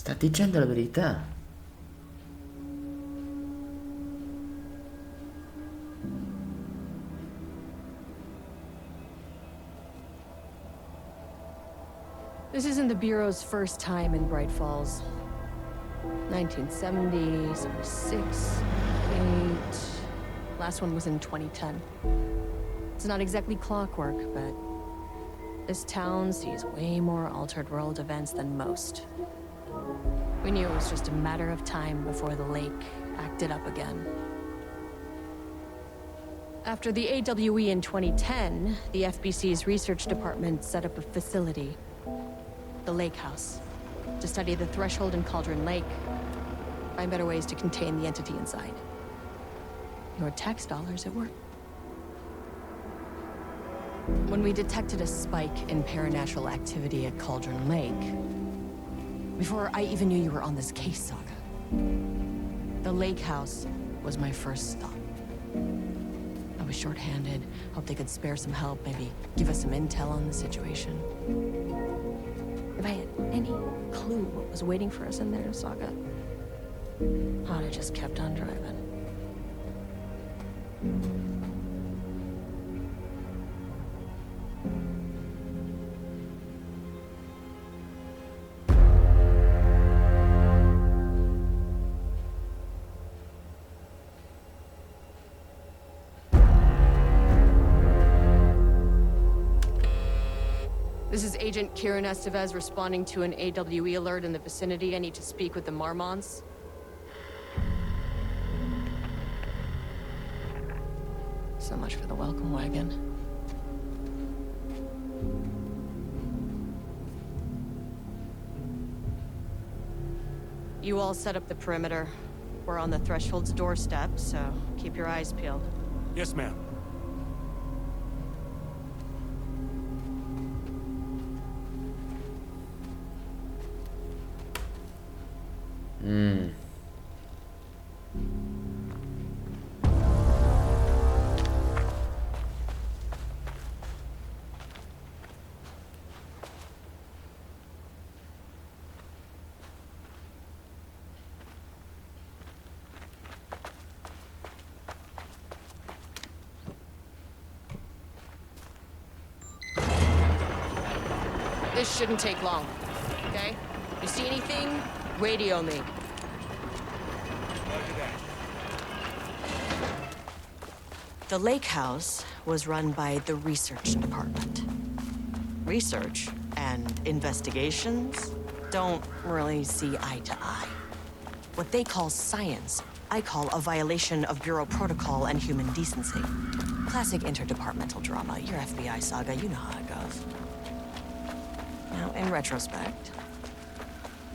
Sta dicendo la verità. This isn't the Bureau's first time in Bright Falls. 1970, 76, 8. Last one was in 2010. It's not exactly clockwork, but this town sees way more altered world events than most. We knew it was just a matter of time before the lake acted up again. After the AWE in 2010, the FBC's research department set up a facility, the Lake House, to study the Threshold and Cauldron Lake, find better ways to contain the entity inside. Your tax dollars at work. When we detected a spike in paranatural activity at Cauldron Lake, before I even knew you were on this case, Saga, the Lake House was my first stop. I was short-handed, hoped they could spare some help, maybe give us some intel on the situation. If I had any clue what was waiting for us in there, Saga, I'd have just kept on driving. This is Agent Kieran Estevez responding to an AWE alert in the vicinity. I need to speak with the Marmonts. So much for the welcome wagon. You all set up the perimeter. We're on the Threshold's doorstep, so keep your eyes peeled. Yes, ma'am. This shouldn't take long, okay? You see anything? Radio me. The lake house was run by the research department. Research and investigations don't really see eye to eye. What they call science, I call a violation of Bureau protocol and human decency. Classic interdepartmental drama. Your FBI saga, you know how it goes. Now, in retrospect,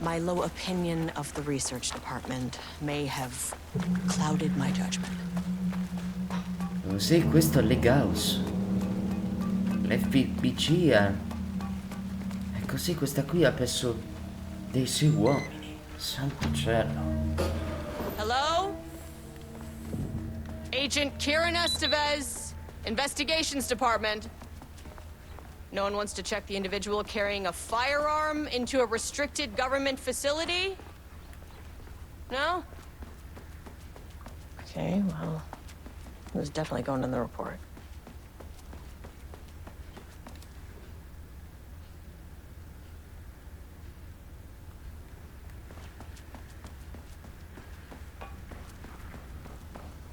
my low opinion of the research department may have clouded my judgment. Sì, questo è il Lake House. L'FBC ha... E così questa qui ha perso dei suoi uomini. Santo cielo. Hello? Agent Kieran Estevez, Investigations Department. No one wants to check the individual carrying a firearm into a restricted government facility? No? Okay, well, it was definitely going in the report.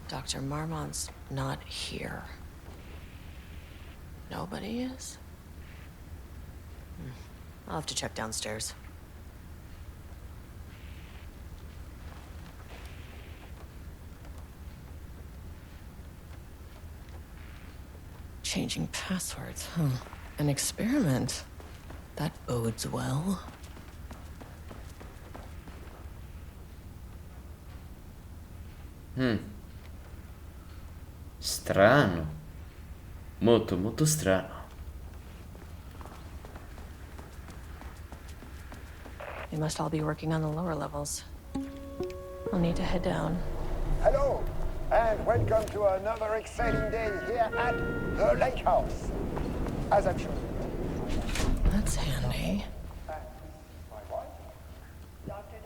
Dr. Marmont's not here. Nobody is? I'll have to check downstairs. Changing passwords, huh? An experiment. That bodes well. Strano. Molto, molto strano. They must all be working on the lower levels. I'll need to head down. Hello, and welcome to another exciting day here at the Lake House. As I'm sure you know, That's handy. my wife, Dr.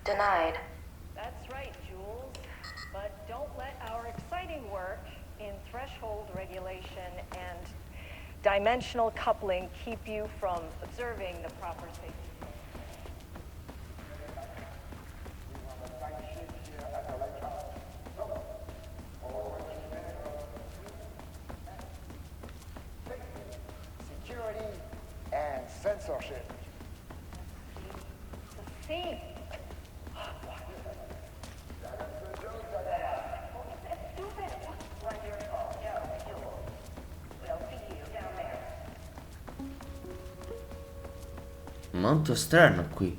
Denied. That's right, Jules. But don't let our exciting work in threshold regulation and dimensional coupling keep you from observing the proper safety. Security and censorship. The theme. Molto strano qui.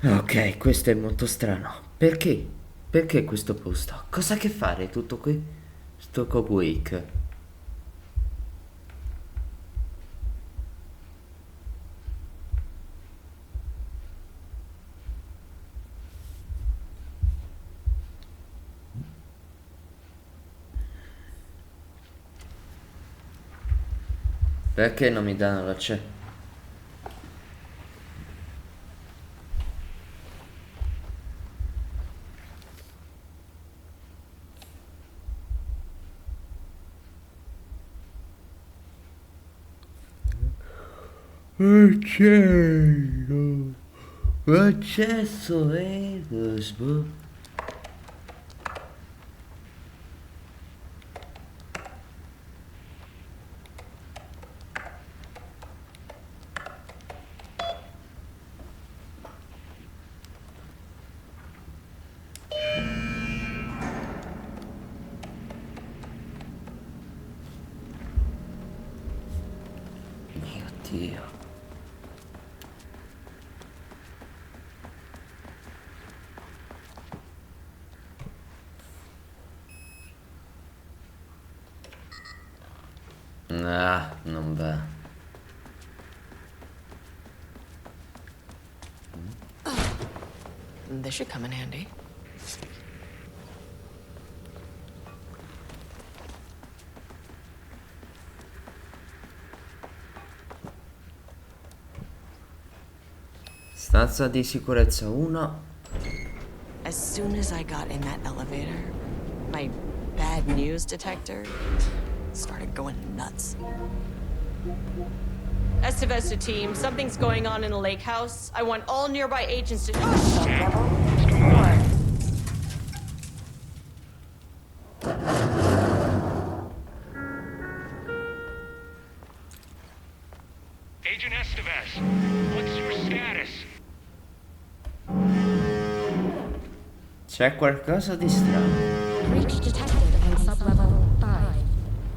Ok, questo è molto strano. Perché? Perché questo posto? Cosa ha a che fare tutto qui? Sto Wake. Perché non mi danno l'accesso? Accesso. Accesso è lo Mio Dio. Ah, non va. This should come in handy. Stanza di sicurezza 1. As soon as I got in that elevator, my bad news detector started going nuts. Estevez to team, something's going on in the lake house. I want all nearby agents to... Agent Estevez, what's your status? C'è qualcosa di strano. Breach detected on sublevel 5.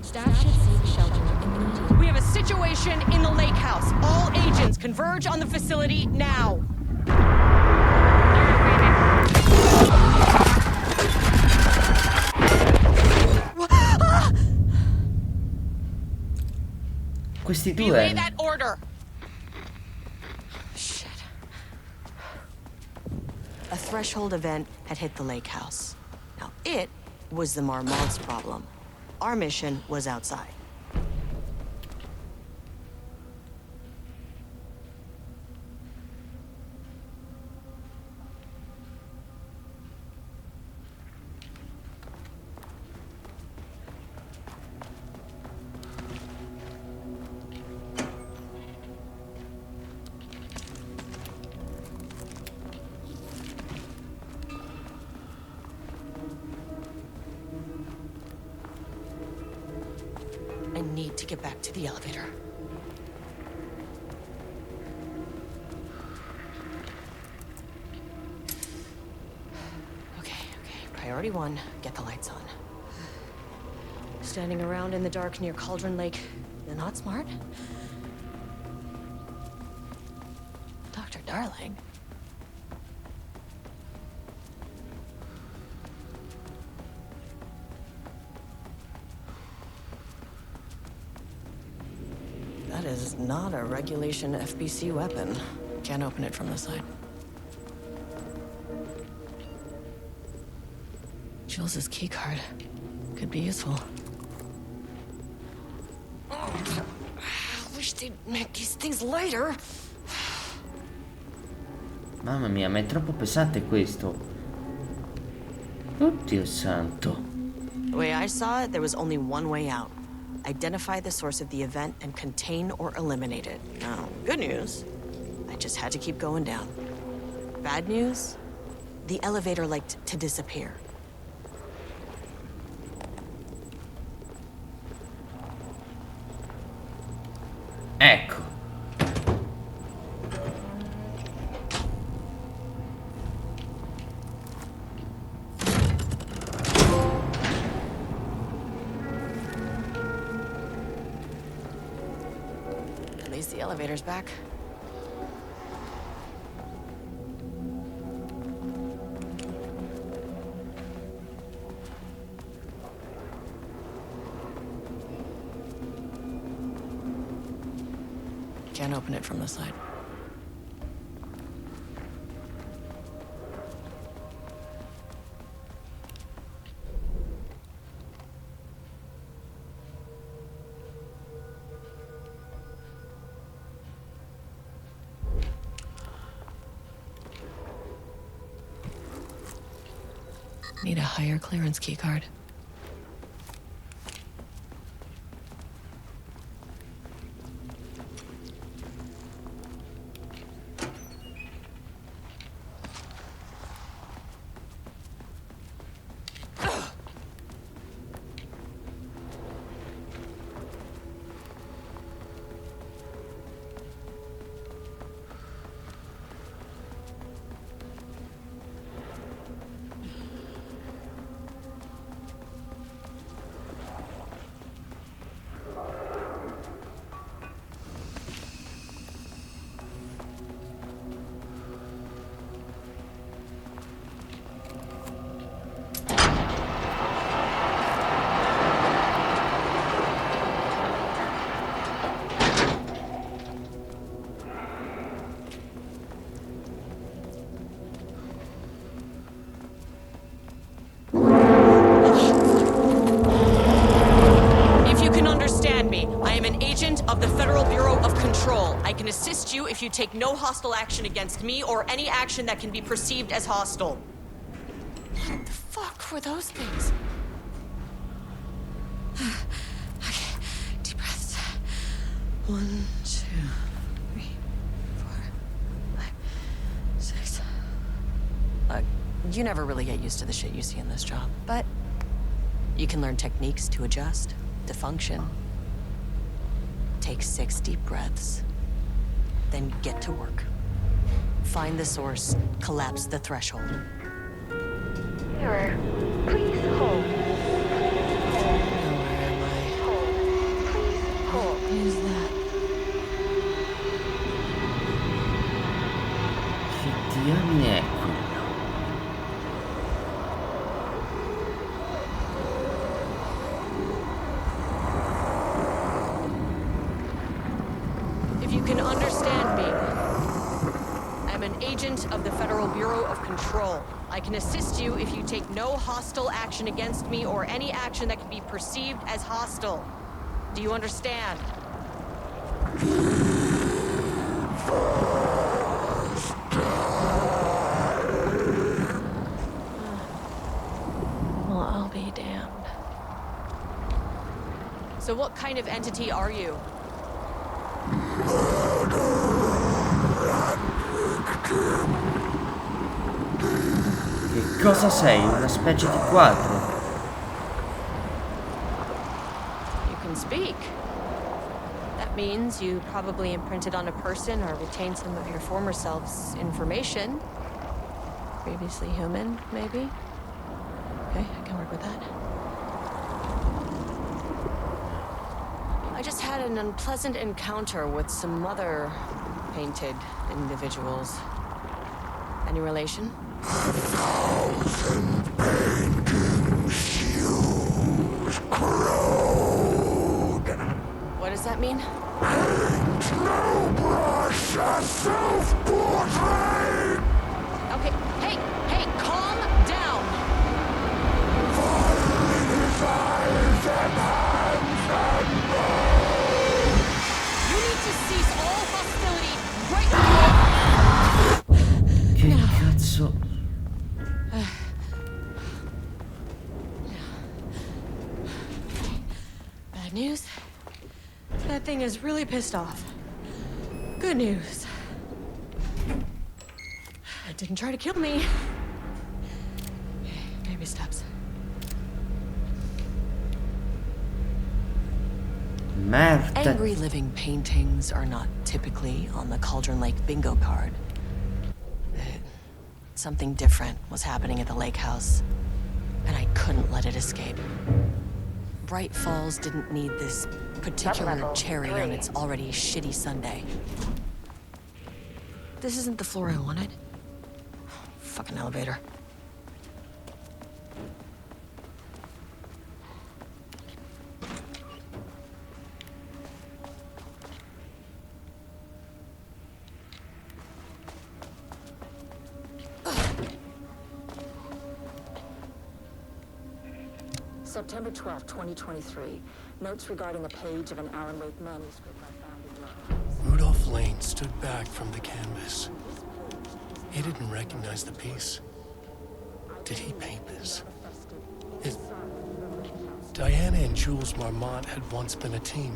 Staff should seek shelter immediately. We have a situation in the lake house. All agents converge on the facility now. Questi Relay due. that order. Shit. A threshold event had hit the lake house. Now, it was the Marmont's problem. Our mission was outside. I need to get back to the elevator. Okay. Priority 1, get the lights on. Standing around in the dark near Cauldron Lake, not smart? Dr. Darling? not a regulation FBC weapon. Can't open it from the side. Jules's keycard. Could be useful. Oh, I wish they'd make these things lighter. Mamma mia, ma è troppo pesante questo. Oddio santo. The way I saw it, there was only one way out. Identify the source of the event and contain or eliminate it. Now, good news, I just had to keep going down. Bad news, the elevator liked to disappear. Ecco. At least the elevator's back. Can't open it from the side. Need a higher clearance keycard. Of the Federal Bureau of Control. I can assist you if you take no hostile action against me or any action that can be perceived as hostile. What the fuck were those things? Okay, deep breaths. 1, 2, 3, 4, 5, 6. Look, you never really get used to the shit you see in this job, but you can learn techniques to adjust, to function. Take 6 deep breaths, then get to work. Find the source, collapse the threshold. Mirror, please hold. Now where am I? Hold. Please hold. What is that? Che diamine è quello? If you can understand me, I'm an agent of the Federal Bureau of Control. I can assist you if you take no hostile action against me or any action that can be perceived as hostile. Do you understand? Well, I'll be damned. So what kind of entity are you? Che cosa sei? Una specie di quadro? You can speak. That means you probably imprinted on a person or retained some of your former self's information. Previously human, maybe? Okay, I can work with that. I just had an unpleasant encounter with some other painted individuals. Any relation? 1,000 paintings fused, corrode. What does that mean? Brush a self-portrait! Okay, hey, calm down. Filing his eyes and hands and You need to cease all hostility right now. Che cazzo? Bad news. That thing is really pissed off. Good news. It didn't try to kill me. Baby steps. Merda. Angry living paintings are not typically on the Cauldron Lake bingo card. Something different was happening at the lake house, and I couldn't let it escape. Bright Falls didn't need this particular cherry on its already shitty sundae. This isn't the floor I wanted. Fucking elevator. September 12, 2023. Notes regarding a page of an Alan Wake manuscript I found in London. Rudolph Lane stood back from the canvas. He didn't recognize the piece. Did he paint this? Diana and Jules Marmont had once been a team.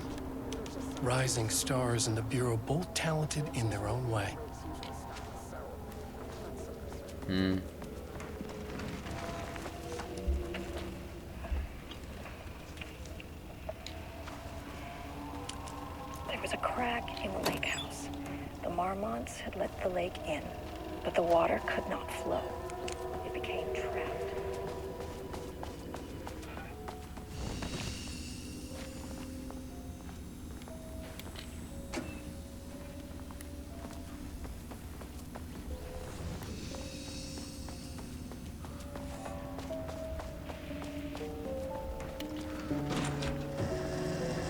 Rising stars in the Bureau, both talented in their own way. There was a crack in the lake house. The Marmonts had let the lake in, but the water could not flow. It became trapped.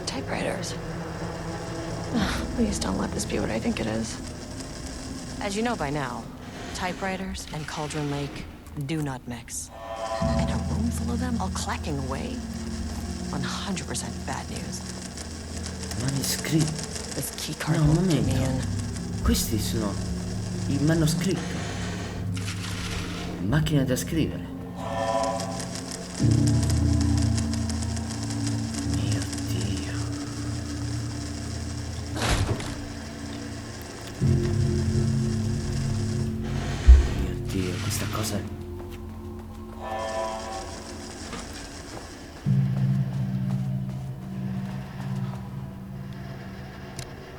Typewriters. Please don't let this be what I think it is. As you know by now, typewriters and Cauldron Lake do not mix. And a room full of them all clacking away? 100% bad news. Manoscritto. This keycard No, un won't get me momento. in. Questi sono i manoscritto. Macchina da scrivere. Mio Dio. Mio Dio, questa cosa è...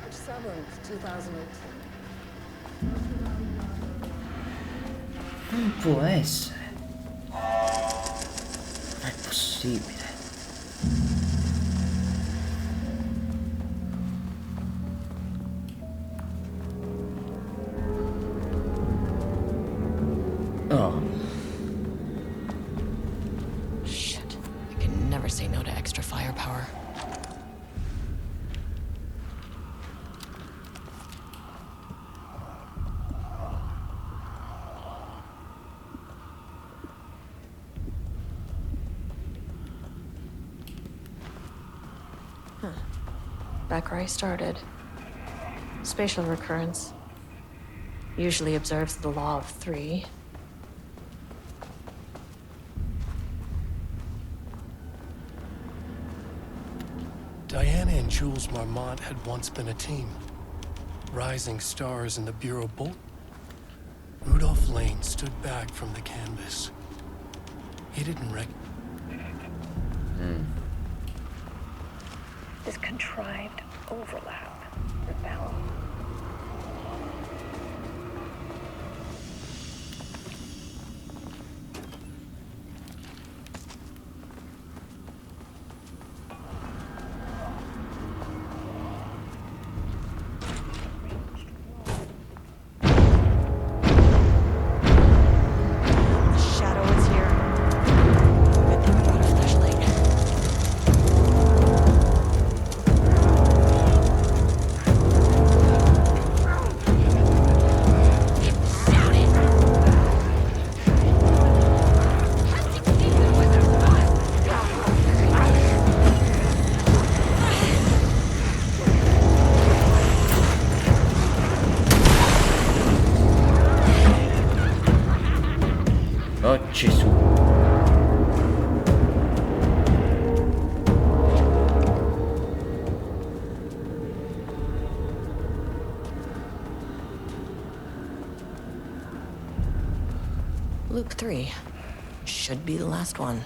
March 7th, 2018. Non può essere. Non è possibile. Oh, Shit. I can never say no to extra firepower. Back where I started. Spatial recurrence. Usually observes the law of three. Diana and Jules Marmont had once been a team. Rising stars in the Bureau, both... Rudolph Lane stood back from the canvas. He didn't This contrived overlap, rebel. Shadow is here. Good thing we brought a flashlight. Oh Gesù. Loop 3. Should be the last one.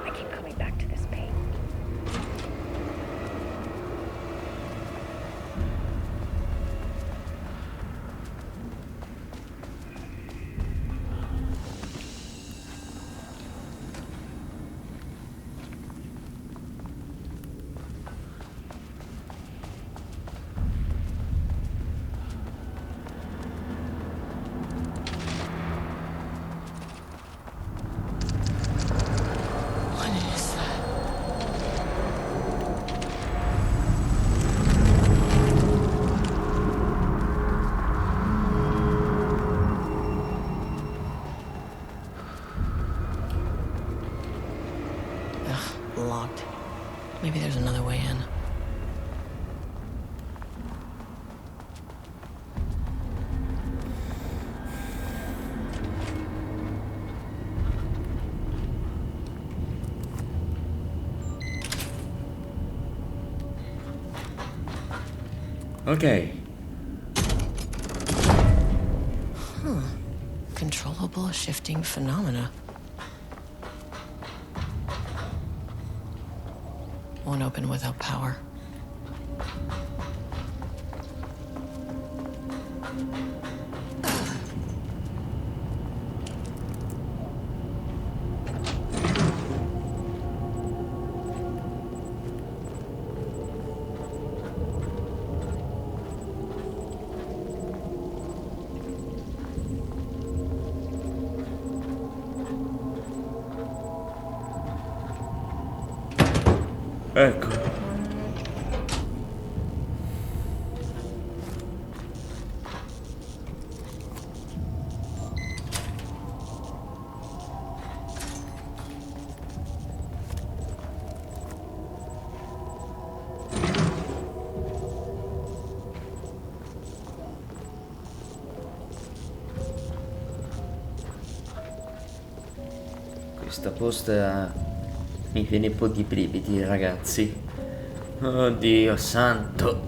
I keep coming back to this pain. What is that? Ugh, locked. Maybe there's another way in. Ok. Controllable shifting phenomena. Won't open without power. Ecco. Questa posta mi viene un po' di brividi, ragazzi. Oddio santo.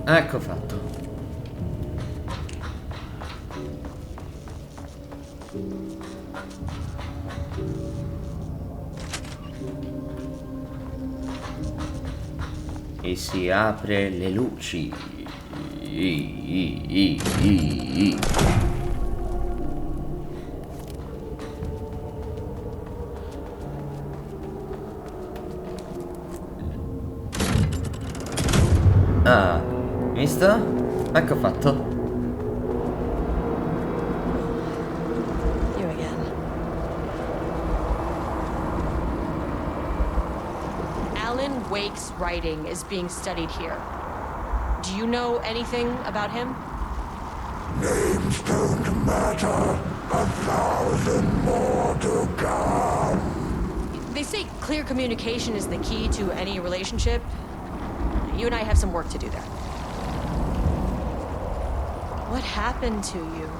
Ecco fatto. E si apre le luci. Ah, visto? Ecco fatto. You again. Alan Wake's writing is being studied here. Do you know anything about him? Names don't matter. 1,000 more to come. They say clear communication is the key to any relationship. You and I have some work to do there. What happened to you?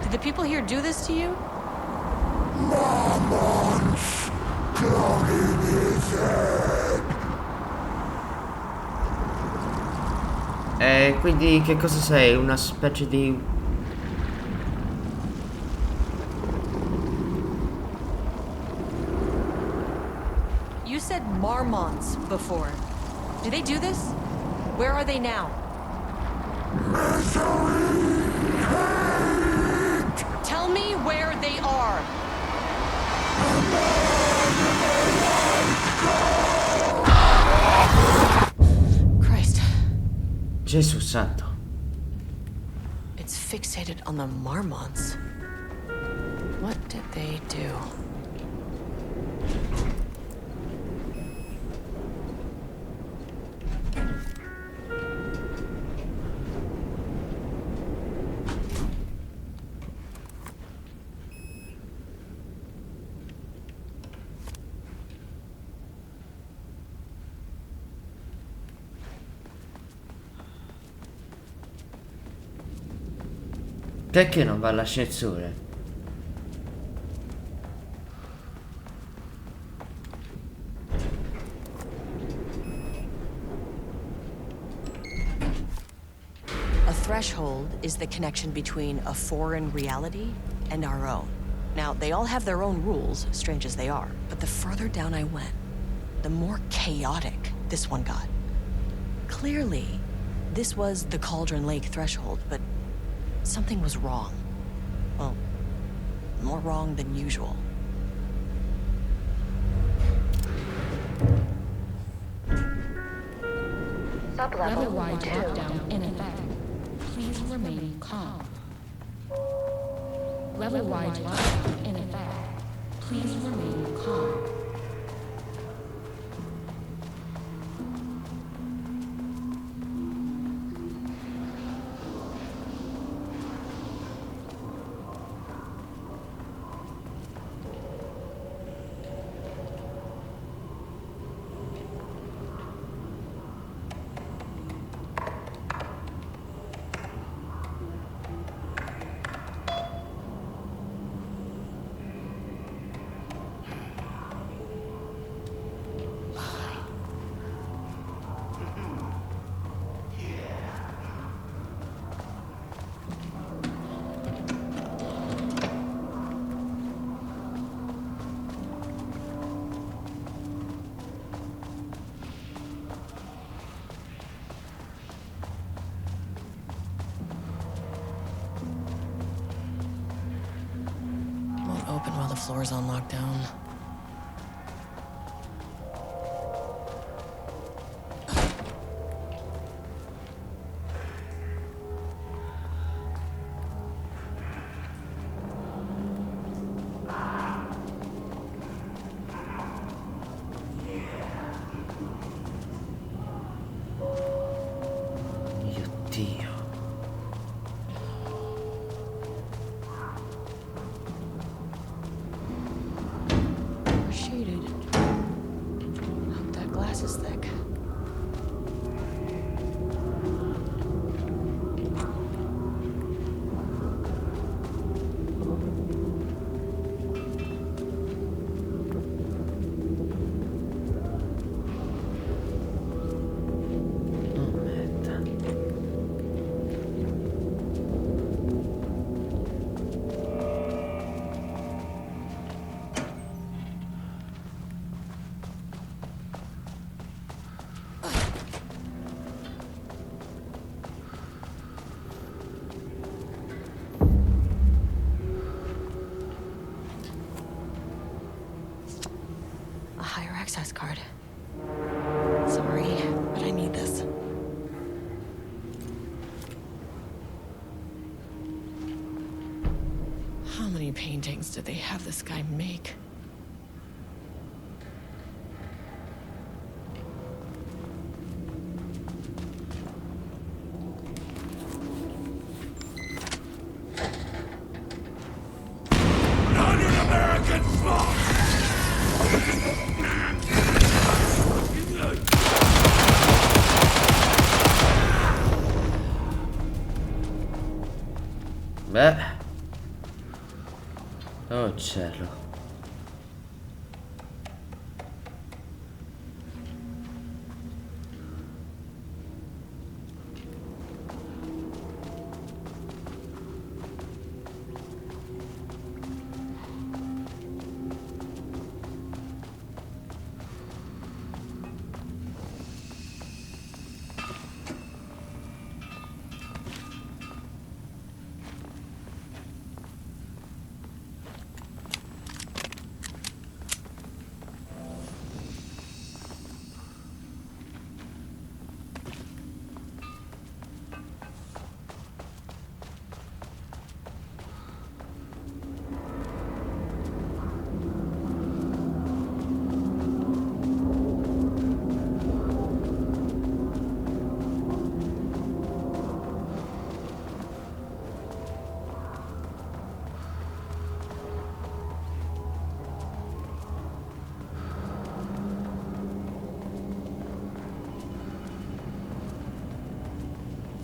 Did the people here do this to you? Mormons, clogging his head. Quindi che cosa sei? Una specie di... You said marmots before. Do they do this? Where are they now? Tell me where they are. Christ. Gesù santo. It's fixated on the marmots. What did they do? Te che non va all'ascensore? A threshold is the connection between a foreign reality and our own. Now, they all have their own rules, strange as they are, but the further down I went, the more chaotic this one got. Clearly, this was the Cauldron Lake threshold, but something was wrong. Well, more wrong than usual. Level wide lockdown in effect. Please remain calm. Level wide lockdown in effect. Please remain calm. Won't open while the floor's on lockdown. Mio Dio. Shaded. Hope that glass is thick. Oh, merda. A higher access card. Sorry, but I need this. How many paintings did they have this guy make? Not an American smart! Beh. Oh cielo.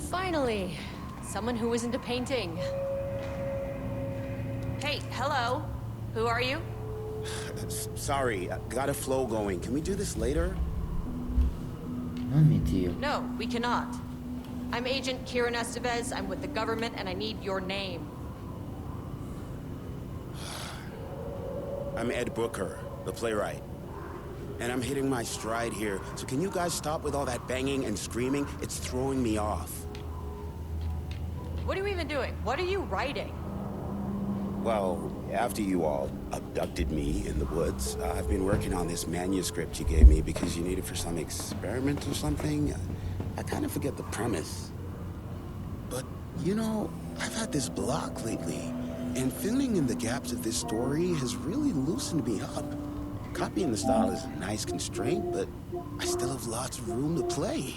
Finally, someone who isn't a painting. hello. Who are you? Sorry, got a flow going. Can we do this later? Oh mio Dio. No, we cannot. I'm Agent Kieran Estevez. I'm with the government, and I need your name. I'm Ed Booker, the playwright. And I'm hitting my stride here, so can you guys stop with all that banging and screaming? It's throwing me off. What are you even doing? What are you writing? Well, after you all abducted me in the woods, I've been working on this manuscript you gave me because you need it for some experiment or something. I kind of forget the premise. But, you know, I've had this block lately, and filling in the gaps of this story has really loosened me up. Copying the style is a nice constraint, but I still have lots of room to play.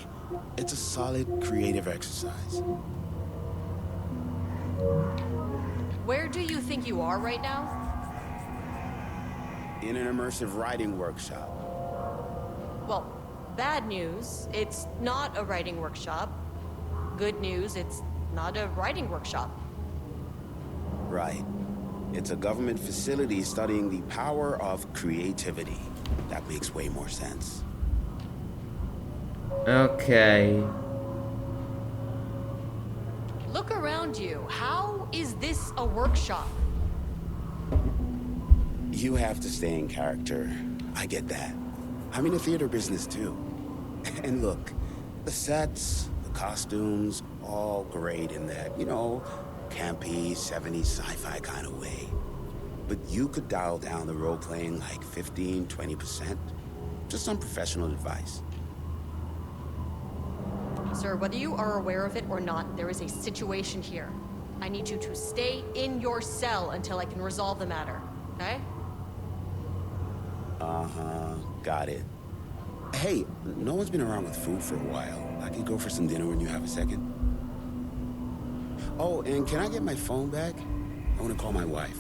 It's a solid creative exercise. Where do you think you are right now? In an immersive writing workshop. Well, bad news, it's not a writing workshop. Good news, it's not a writing workshop. Right. It's a government facility studying the power of creativity. That makes way more sense. Ok. Look around you. How is this a workshop? You have to stay in character. I get that. I'm in the theater business too. And look, the sets, the costumes, all great in that, you know, campy, 70s sci-fi kind of way. But you could dial down the role-playing like 15, 20%. Just some professional advice. Sir, whether you are aware of it or not, there is a situation here. I need you to stay in your cell until I can resolve the matter, okay? Uh-huh, got it. Hey, no one's been around with food for a while. I could go for some dinner when you have a second. Oh, and can I get my phone back? I want to call my wife.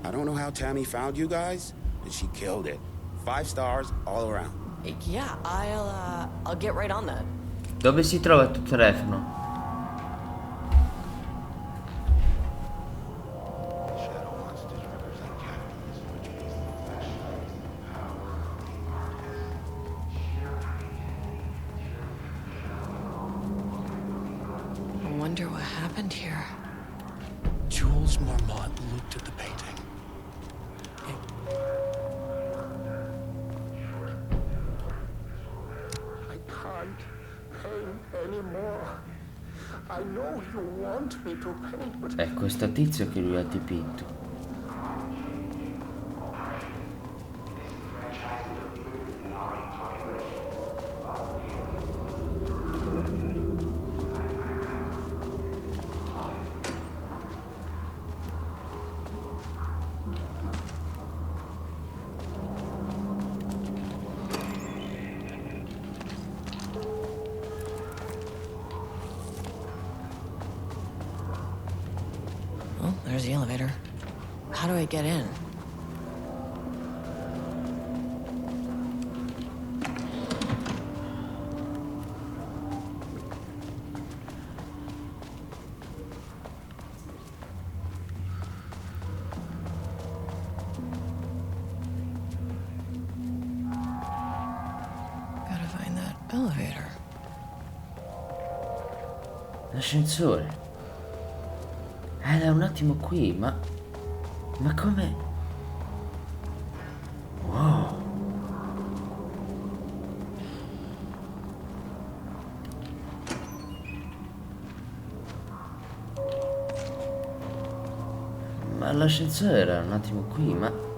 I don't know how Tammy found you guys, but she killed it. 5 stars all around. Yeah, I'll get right on that. Dove si trova il tuo telefono? I wonder what happened here. Jules Marmont looked at the painting. I can't paint anymore. I know you want me to paint, but È questo tizio che lui ha dipinto. Well, there's the elevator. How do I get in? Gotta find that elevator. L'ascensore. Era un attimo qui, ma come? Wow. Ma l'ascensore era un attimo qui, ma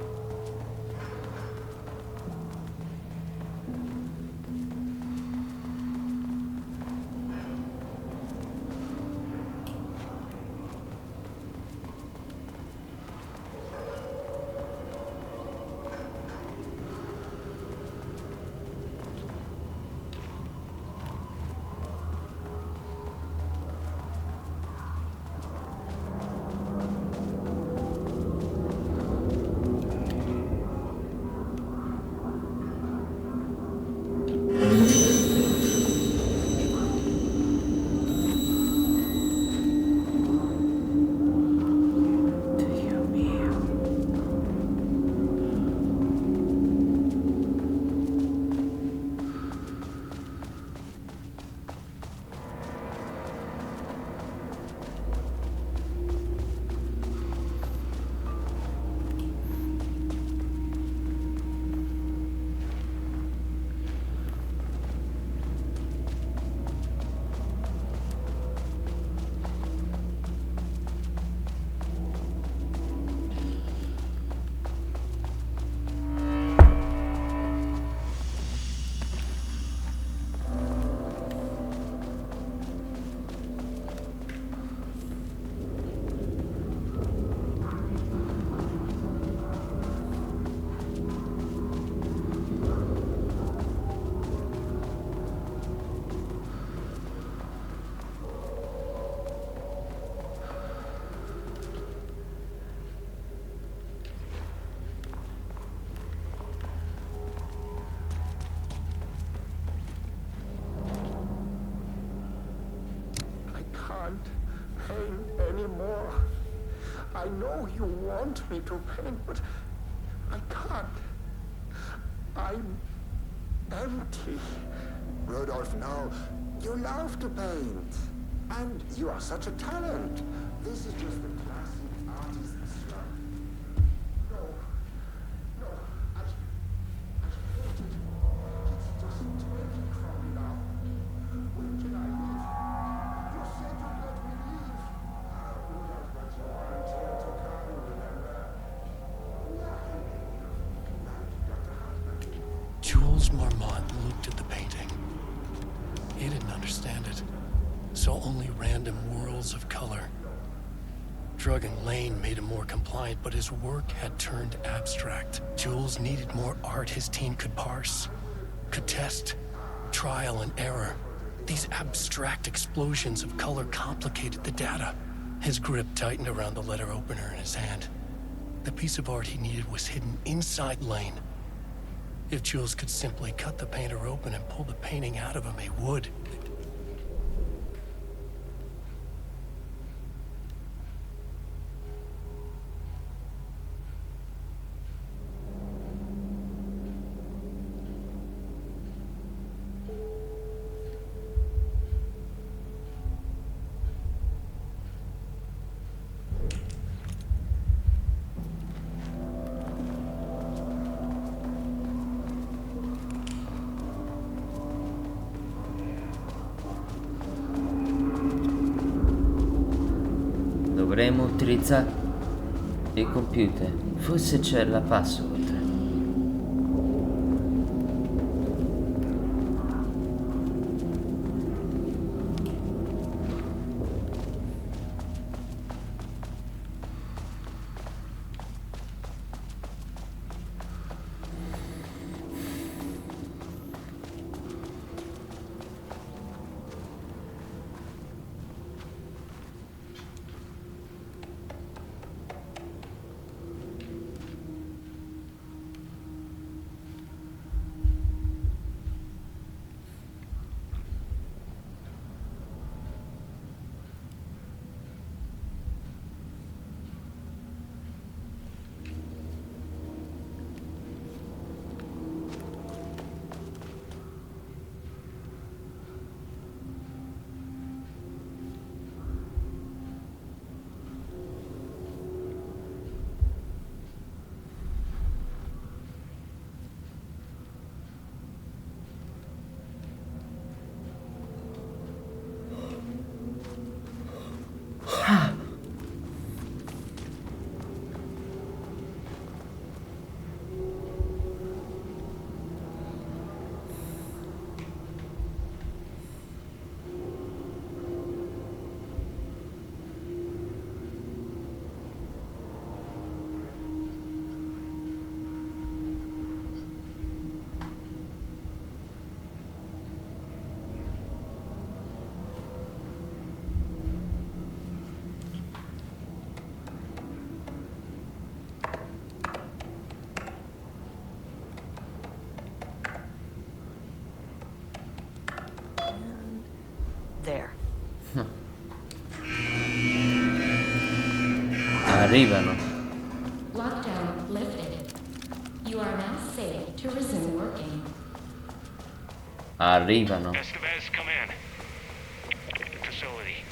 I know you want me to paint, but I can't. I'm empty. Rudolph, no. You love to paint. And you are such a talent. This is just the classic artist's slump. No. No. I hate it. It's just taken from me now. When can I leave? You said you'd let me leave. Rudolph, but you weren't here to come, remember? Dr. Hartman. Jules Marmont looked at the painting. He didn't understand it. Saw only random whirls of color. Drugging Lane made him more compliant, but his work had turned abstract. Jules needed more art his team could parse, could test, trial and error. These abstract explosions of color complicated the data. His grip tightened around the letter opener in his hand. The piece of art he needed was hidden inside Lane. If Jules could simply cut the painter open and pull the painting out of him, he would. Dovremmo utilizzare il computer. Forse c'è la password. There. Arrivano. Lockdown lifted. You are now safe to resume working. Arrivano. Estevez, come in. Facility.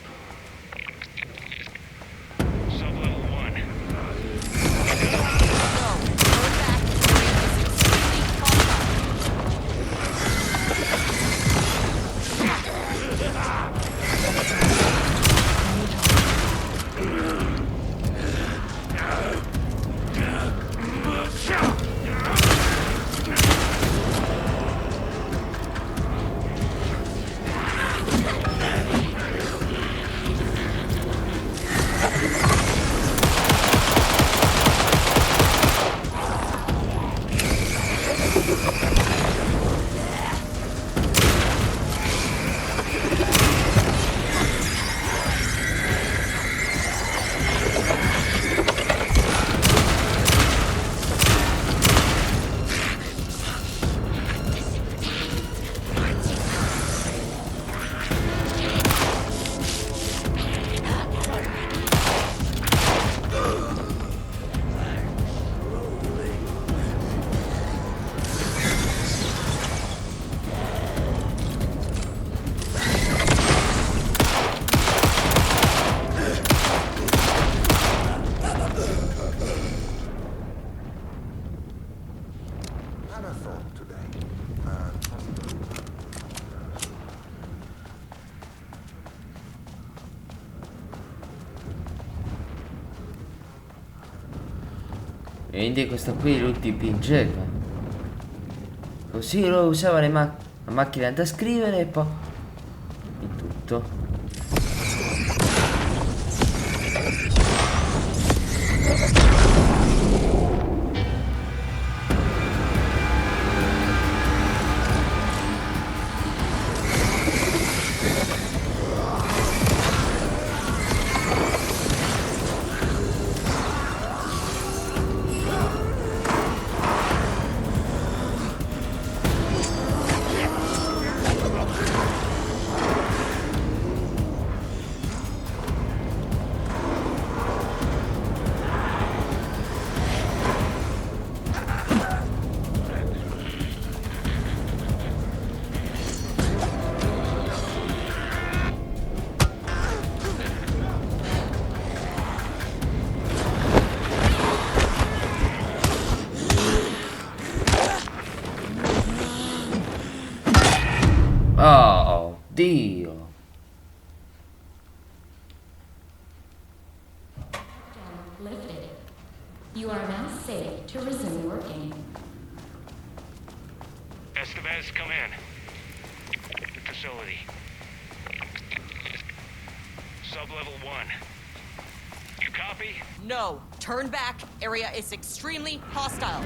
Sub-level 1. today. Quindi questo qui lui dipingeva. Così lui usava la macchina da scrivere e poi in tutto. Oh, Dio. Lifted. You are now safe to resume working. Estevez, come in. Facility. Sub-level 1. You copy? No. Turn back. Area is extremely hostile.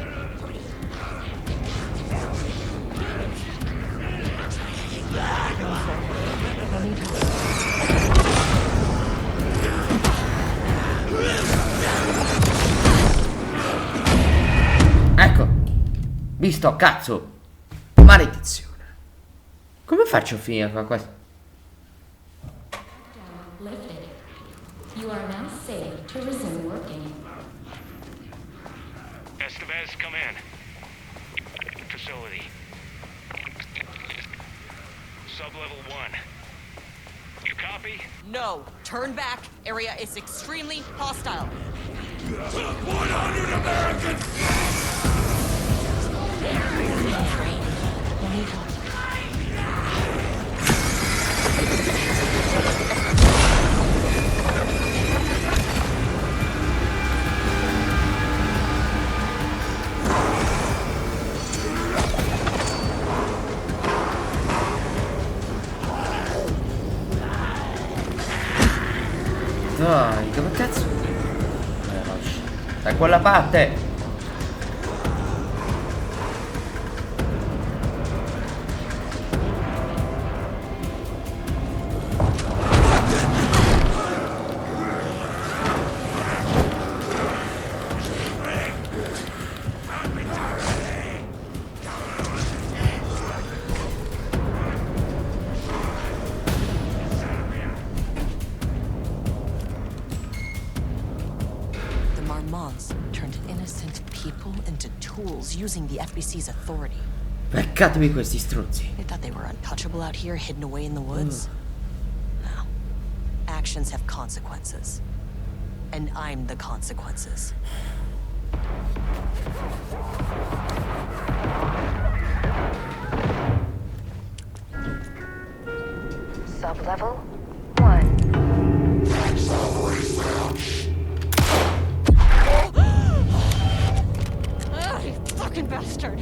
Ecco. Visto, cazzo. Maledizione. Come faccio a finire qua questo? Lifted. You are now safe to resume working. Estevez, come in. Facility. Sub-level 1. You copy? No. Turn back. Area is extremely hostile. 100 Americans! Dai, dove cazzo? Da quella parte! Turned innocent people into tools using the FBC's authority. Beccatevi questi struzzi. They thought they were untouchable out here, hidden away in the woods. No. Actions have consequences. And I'm the consequences. Sub-level 1. You fucking bastard!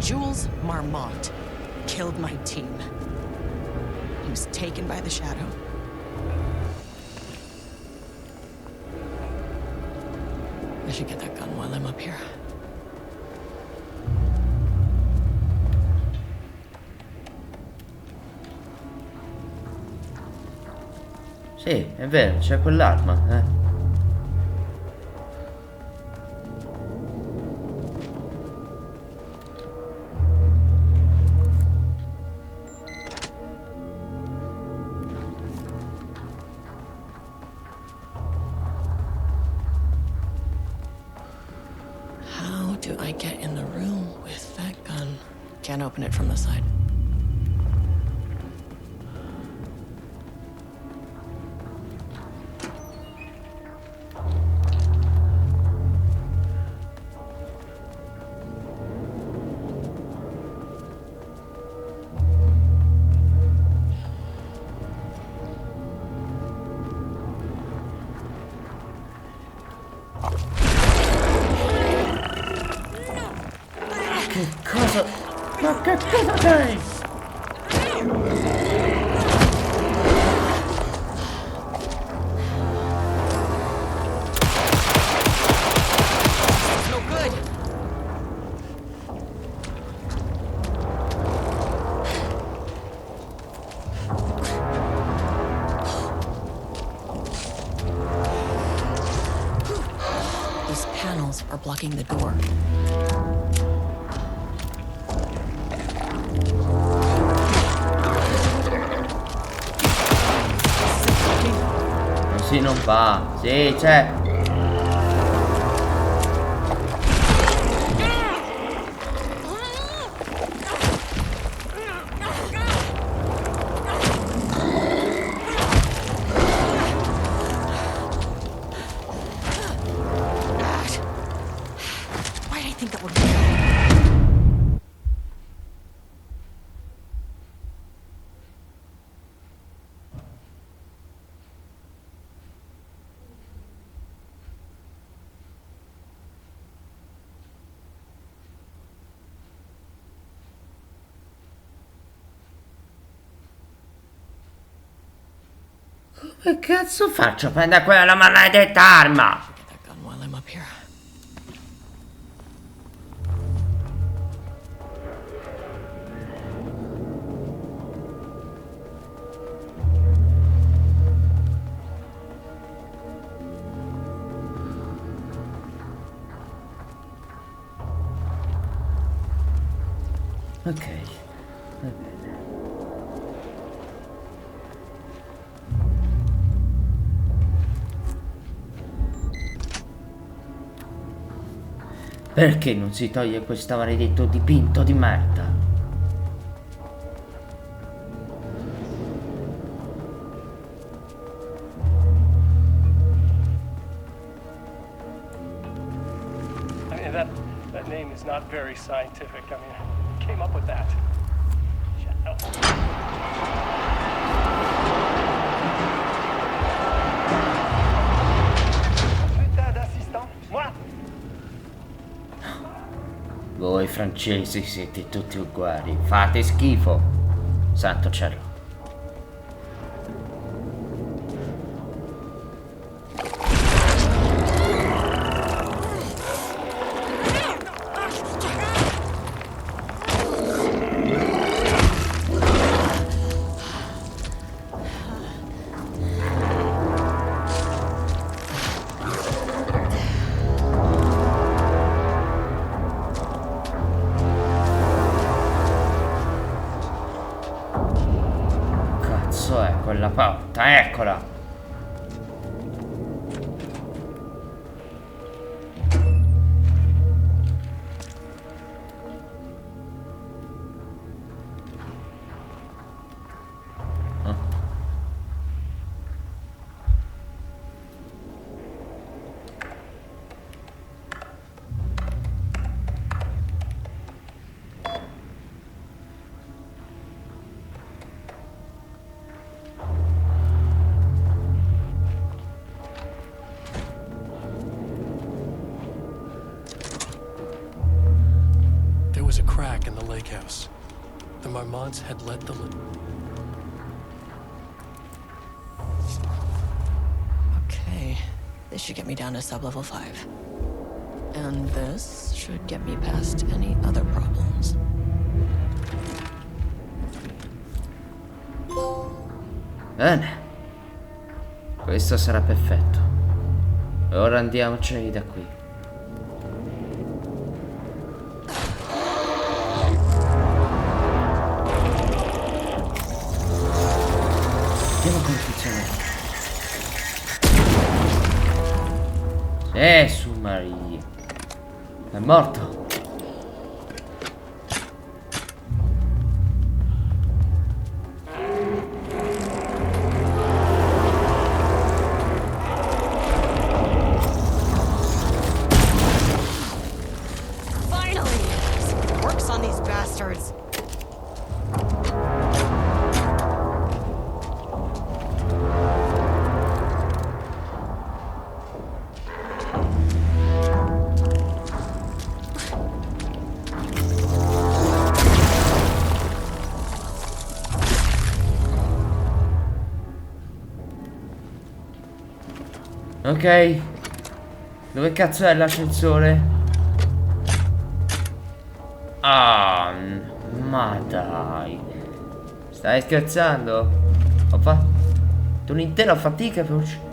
Jules Marmont killed my team. He was taken by the shadow. I should get that gun while I'm up here. Sì, è vero, c'è quell'arma, eh. How do I get in the room with that gun? Can't open it from the side. Che cosa? Ma che cosa sei? No good. These panels are blocking the door. Così non va. Sì, c'è. Why did I think that would Che cazzo faccio? Prenda quella maledetta arma! get that gun while I'm up here? Ok, va bene. Perché non si toglie questo maledetto dipinto di merda? I mean, that name is not very scientific. I mean, who came up with that? Shut up. Putain d'assistant, moi! Voi francesi siete tutti uguali, fate schifo. Santo cielo. Cazzo è quella porta? Eccola! There was a crack in the lake house. The Marmonts had let the... Okay, this should get me down to sub-level 5. And this should get me past any other problems. Bene. Questo sarà perfetto. E ora andiamocene da qui. Andiamo con funzionare. Su Maria. È morto. Finally! Works on these bastards. Ok. Dove cazzo è l'ascensore? Ah, ma dai. Stai scherzando? Ho fatto un'intera fatica per uscire.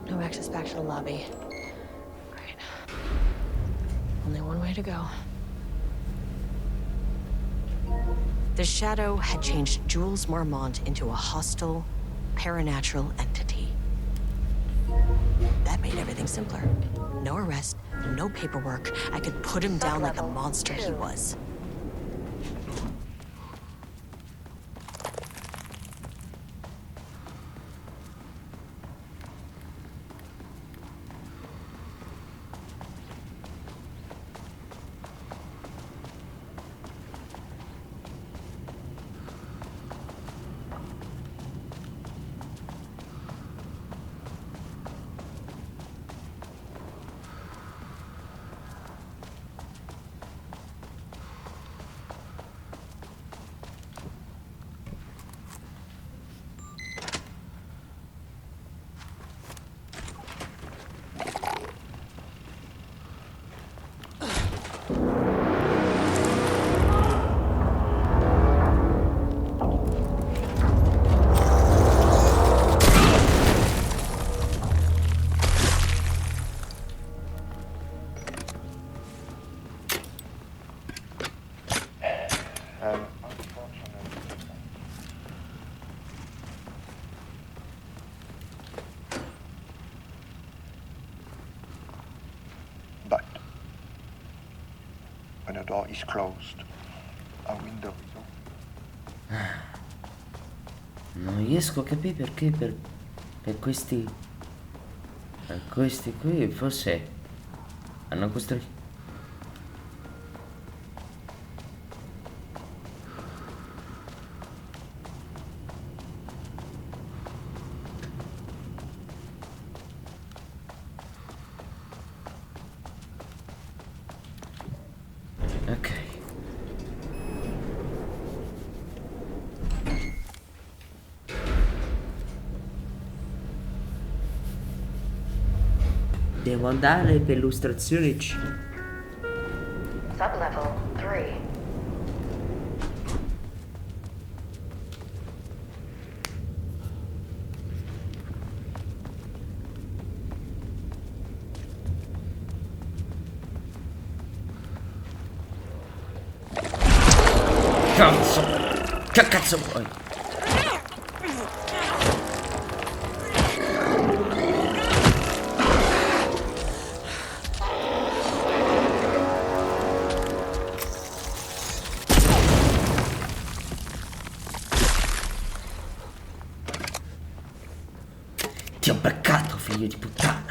No access back to the lobby. Great. Only one way to go. The Shadow had changed Jules Marmont into a hostile, paranatural entity. That made everything simpler. No arrest, no paperwork. I could put him down like the monster he was. But when a door is closed, a window is open. Non riesco a capire perché per questi qui forse hanno costruito. Ok. Devo andare per illustrazione C. Sublevel 3. Cazzo! Che cazzo vuoi? Ti ho beccato, figlio di puttana!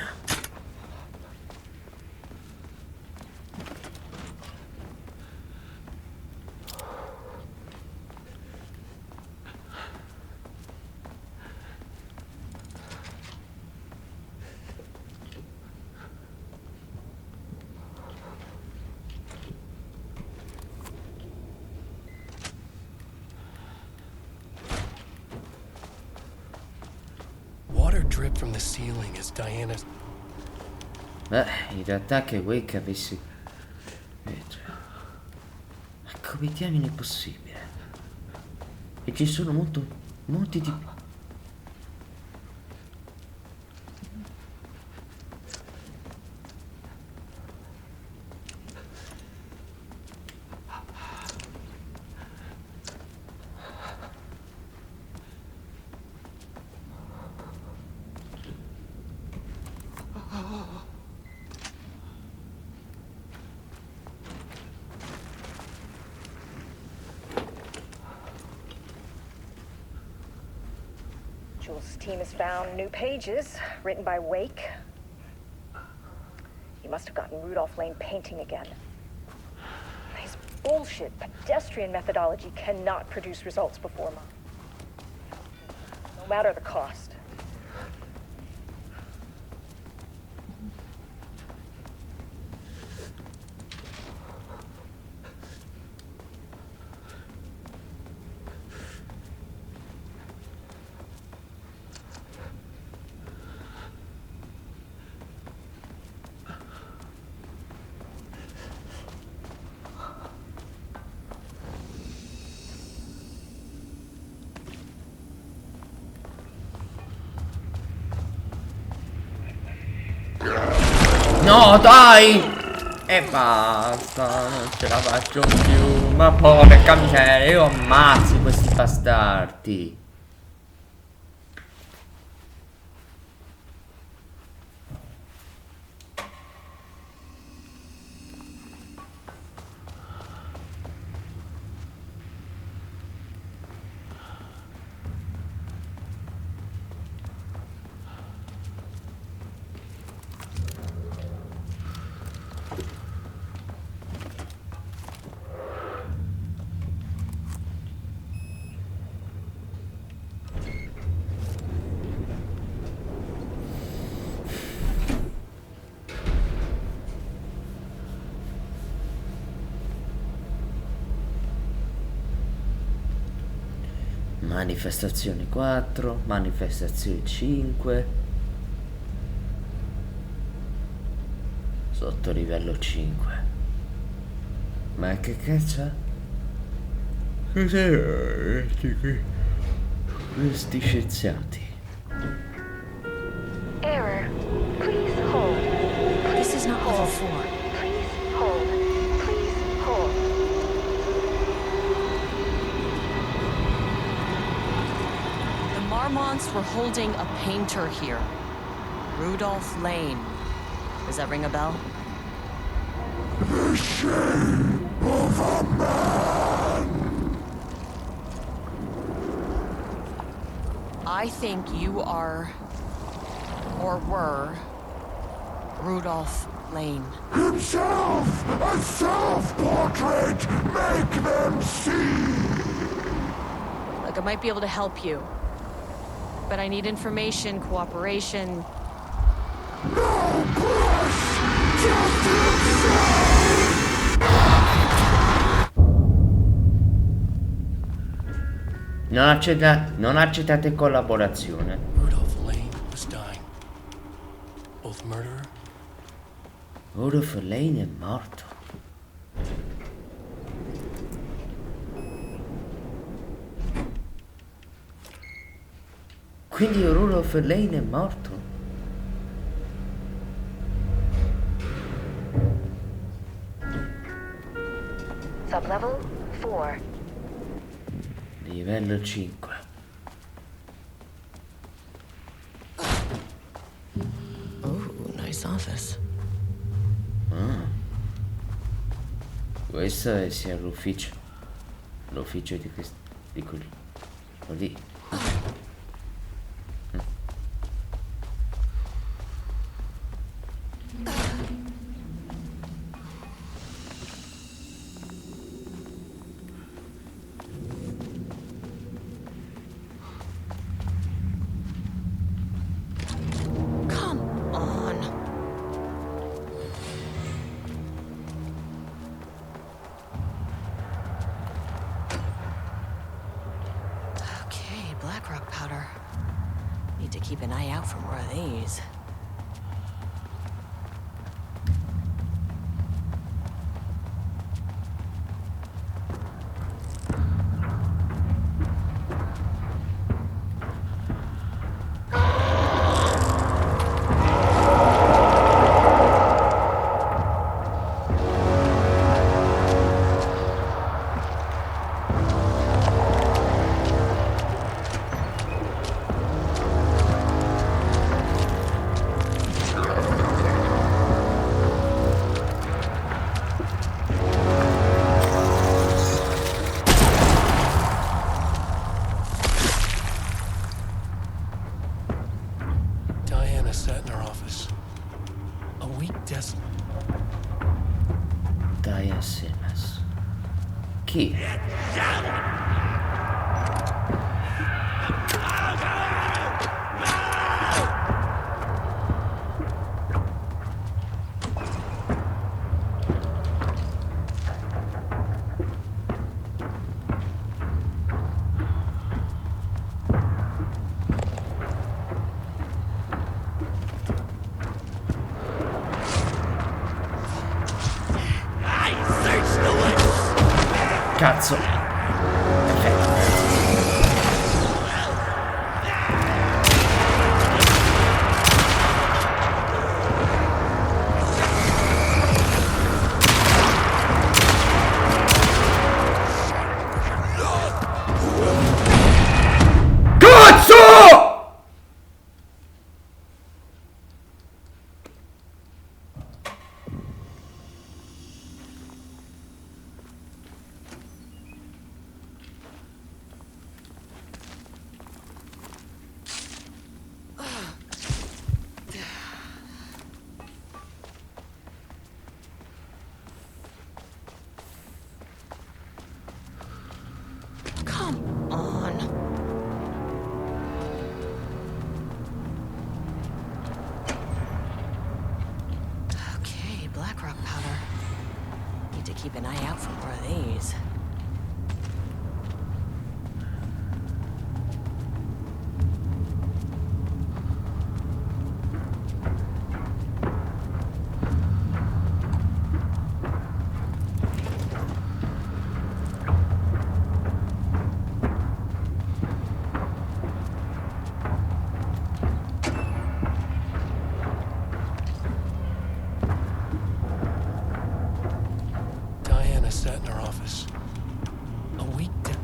Water dripped from the ceiling as Diana's. Beh, in realtà che vuoi che avessi. Ma come diamine è possibile? E ci sono molti tipi. Jules' team has found new pages written by Wake. He must have gotten Rudolph Lane painting again. His bullshit pedestrian methodology cannot produce results before month. No matter the cost. No, dai! E basta, non ce la faccio più. Ma porca miseria, io ammazzo questi bastardi. Manifestazione 4, manifestazione 5, sotto livello 5. Ma che cazzo è? Cos'è questi scienziati? Error. Please hold. This is not level 4. Please hold. Please hold. The Marmonts were holding a painter here. Rudolph Lane. Does that ring a bell? The shame of a man. I think you are, or were, Rudolph Lane. Himself, a self-portrait. Make them see. Look, I might be able to help you. But I need information, cooperation. No push. Just himself. Non accettate collaborazione. Rudolph Lane was dying. Both murderer. Rudolph Lane è morto. Quindi Rudolph Lane è morto. Sublevel 4. Livello 5. Oh, nice office. Questo è sia l'ufficio. L'ufficio di questo. Di quello lì. Keep an eye out for more of these. desolate. Diane si è messo. Chi? Cazzo. Perfetto. Cazzo! Come on. Okay, black rock powder. Need to keep an eye out for more of these. Diana sat in her office. A week to...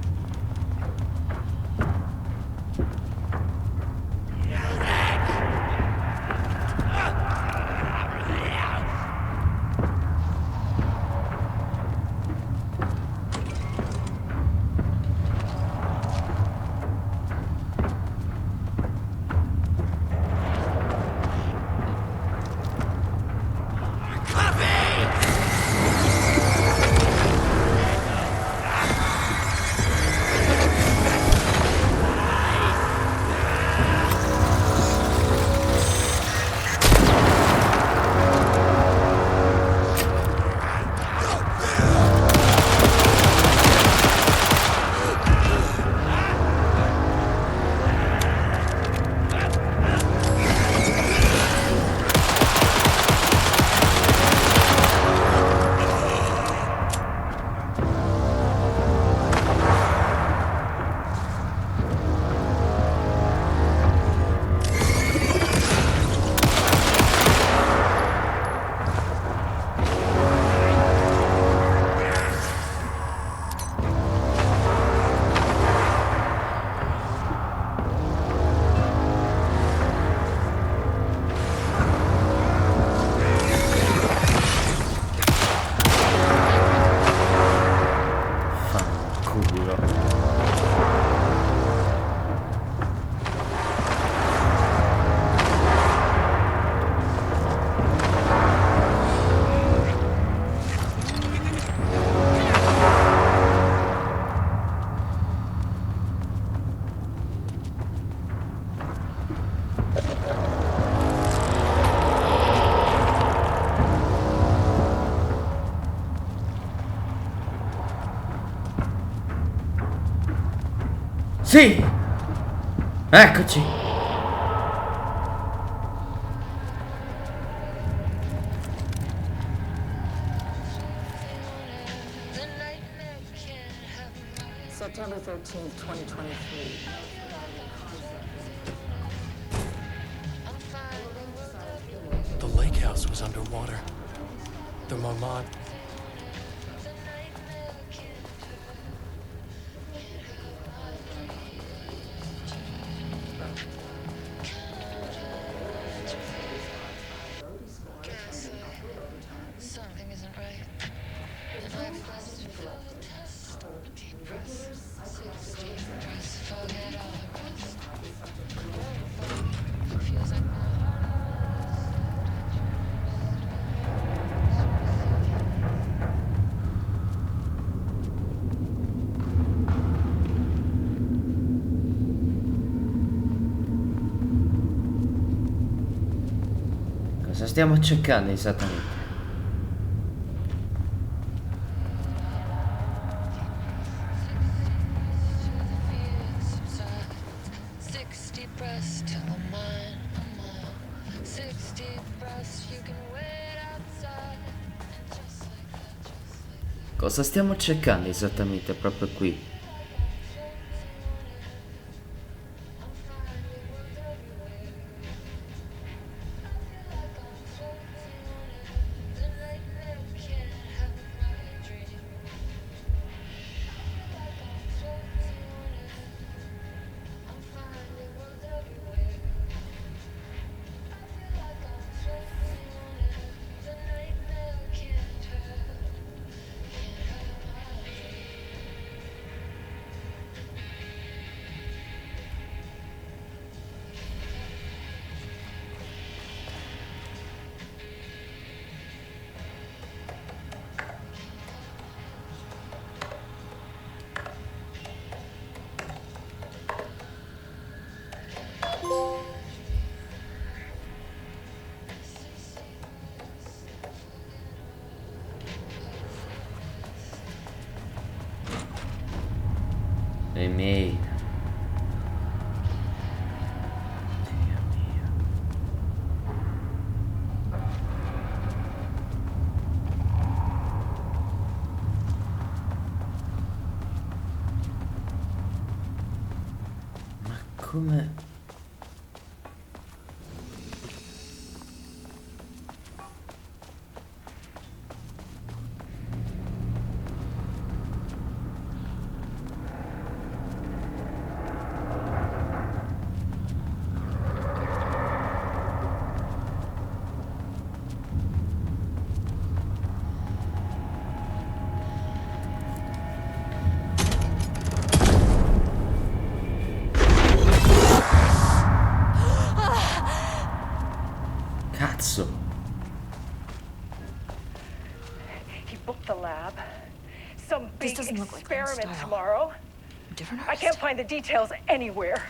Sì! Eccoci! September 13th, 2023. The lake house was underwater. The Marmont... Something isn't right. And I've lost focus. Deep breath. Deep breath. Forget all the rest. Feels like my heart. stiamo cercando esattamente? Cosa stiamo cercando esattamente proprio qui? Remain. Dio mio. Ma come? Cazzo. He booked the lab. Some This big doesn't look like my experiment style. tomorrow. Different I artist. can't find the details anywhere.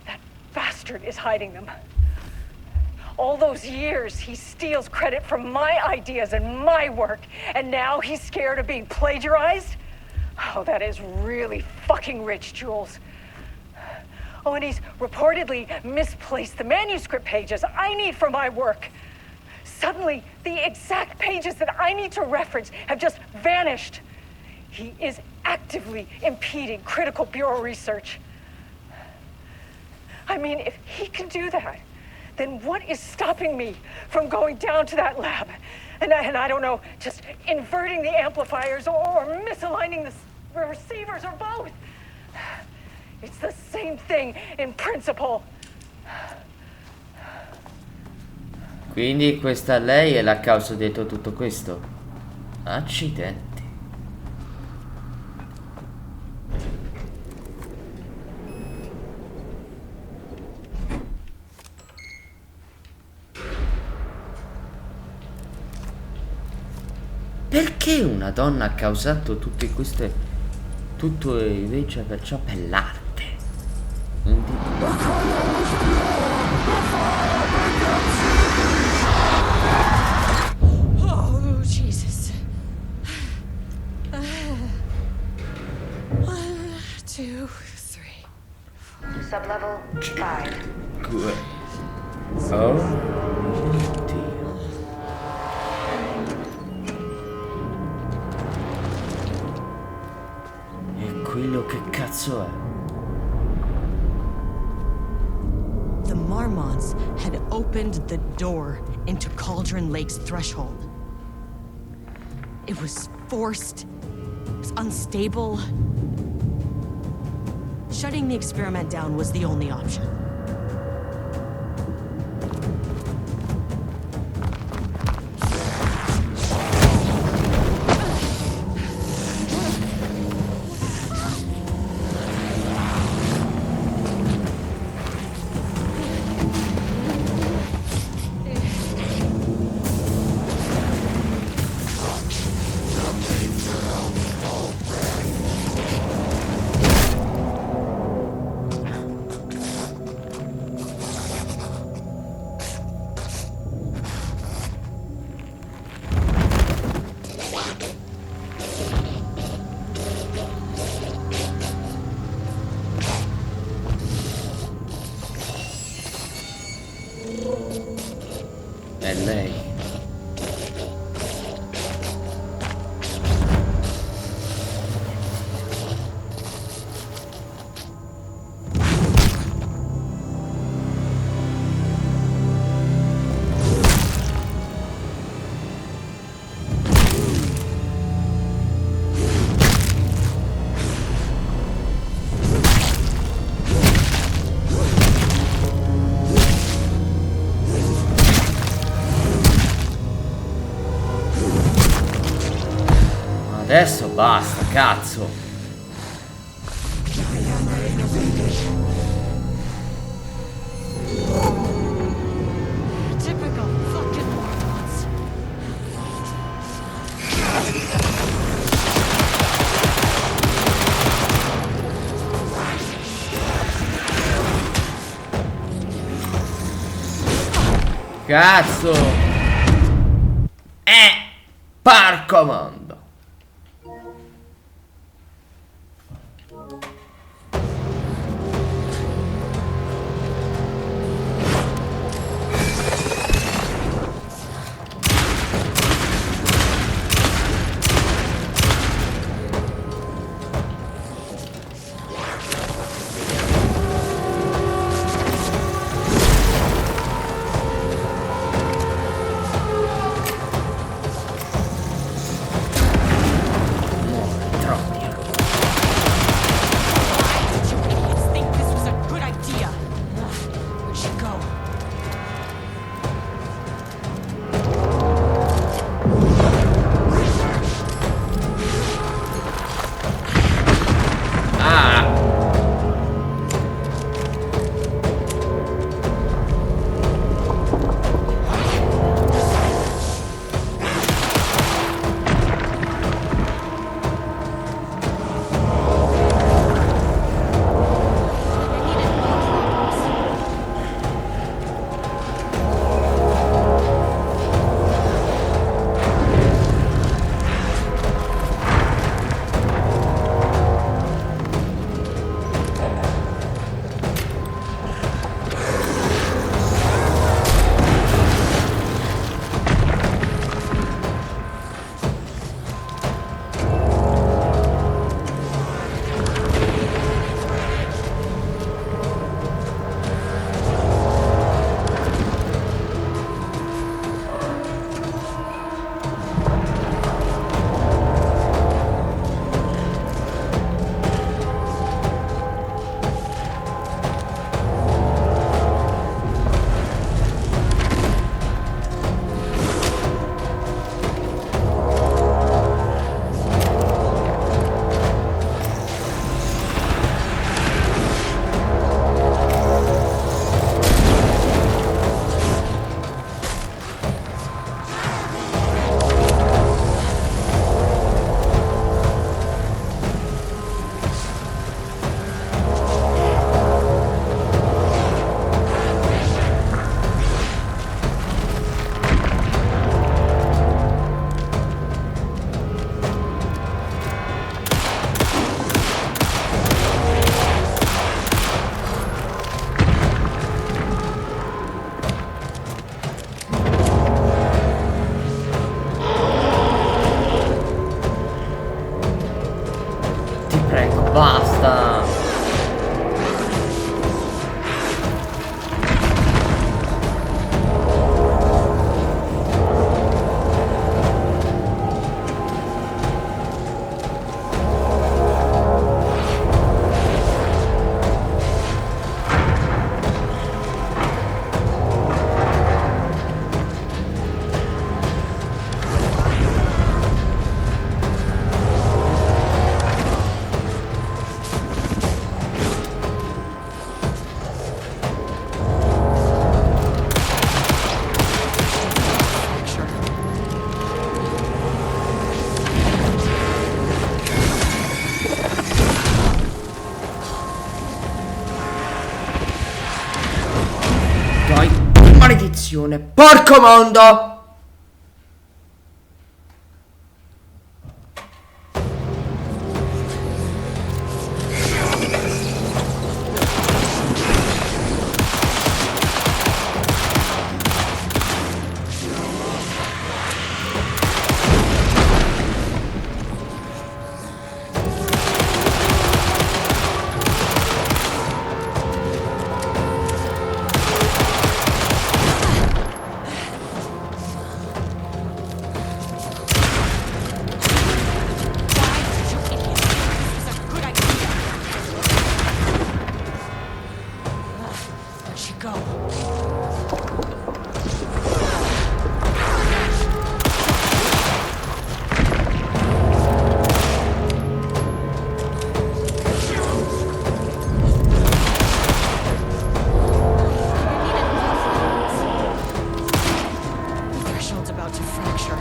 That bastard is hiding them. All those years, he steals credit from my ideas and my work, and now he's scared of being plagiarized? Oh, that is really fucking rich, Jules. Oh, and he's reportedly misplaced the manuscript pages I need for my work. Suddenly, the exact pages that I need to reference have just vanished. He is actively impeding critical bureau research. I mean, if he can do that, then what is stopping me from going down to that lab? And I don't know, just inverting the amplifiers or misaligning the receivers or both. It's the same thing in principle. Quindi questa lei è la causa dietro tutto questo. Accidenti. Perché una donna ha causato tutte queste... tutto invece perciò per l'arte? Non Oh, Jesus. 1, 2, 3. Sublevel 5. Good. Oh mio Dio. E quello che cazzo è? The Marmonts had opened the door into Cauldron Lake's threshold. It was forced, it was unstable. Shutting the experiment down was the only option. È lei. Adesso basta, cazzo. Typical fucking morons. Cazzo. Porco mondo. Basta. Maledizione, porco mondo! go. The threshold's about to fracture.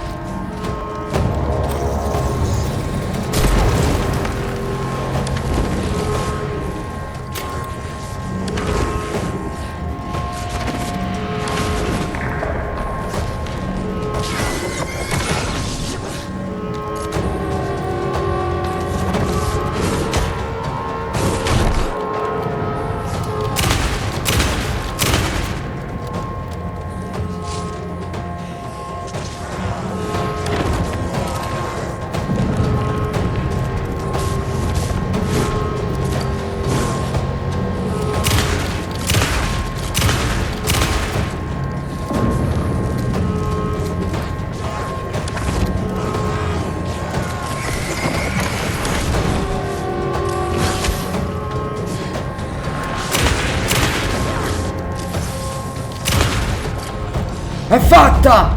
È fatta!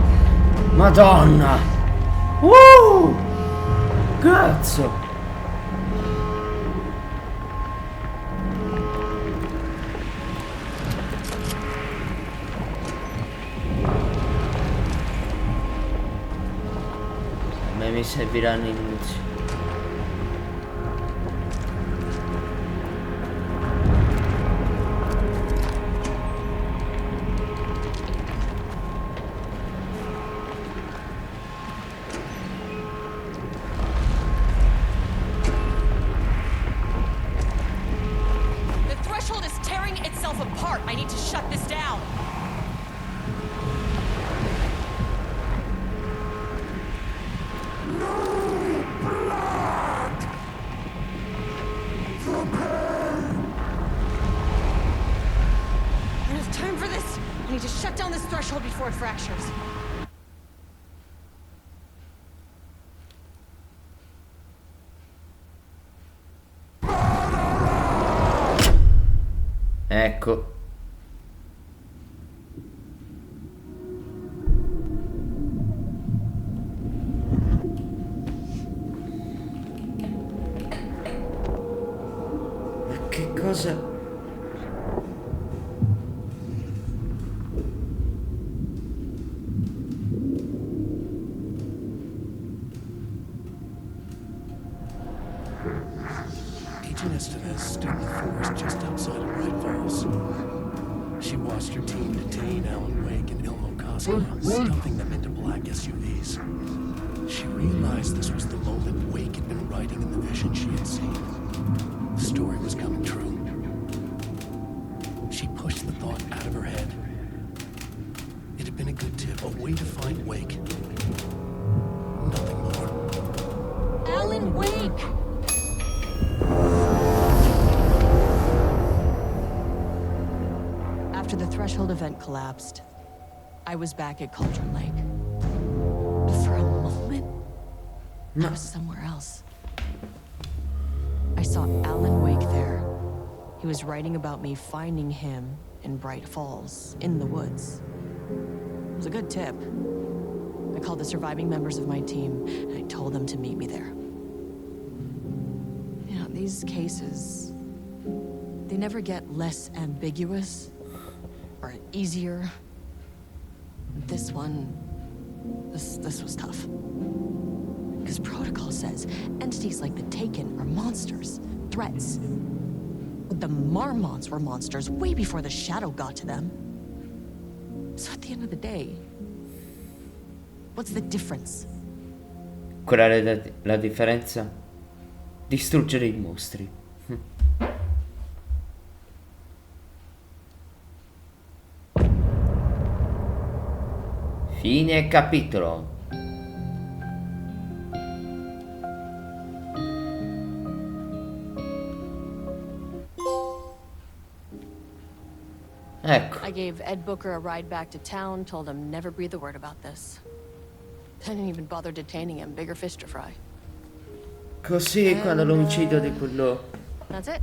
Madonna! Cazzo! A me mi serviranno i luci. Apart. I need to shut this down. I don't have time for this. I need to shut down this threshold before it fractures. Ecco. Ma che cosa? Agent Estevez stood in the forest just outside of Bright Falls. She watched her team detain Alan Wake and Ilmo Cosmo, stuffing them into black SUVs. She realized this was the moment Wake had been writing in the vision she had seen. The story was coming true. She pushed the thought out of her head. It had been a good tip, a way to find Wake. Nothing more. Alan Wake! After the threshold event collapsed, I was back at Cauldron Lake. But for a moment, I was somewhere else. I saw Alan Wake there. He was writing about me finding him in Bright Falls, in the woods. It was a good tip. I called the surviving members of my team, and I told them to meet me there. You know, these cases, they never get less ambiguous or easier. This one, this was tough. Because protocol says entities like the Taken are monsters, threats. But the Marmots were monsters way before the Shadow got to them. So at the end of the day, what's the difference? Qual è la differenza? Distruggere i mostri. Fine capitolo. Ecco. I gave Ed Booker a ride back to town, told him never breathe a word about this. I didn't even bother detaining him, bigger fish to fry. Così quando l'omicidio di quello... That's it.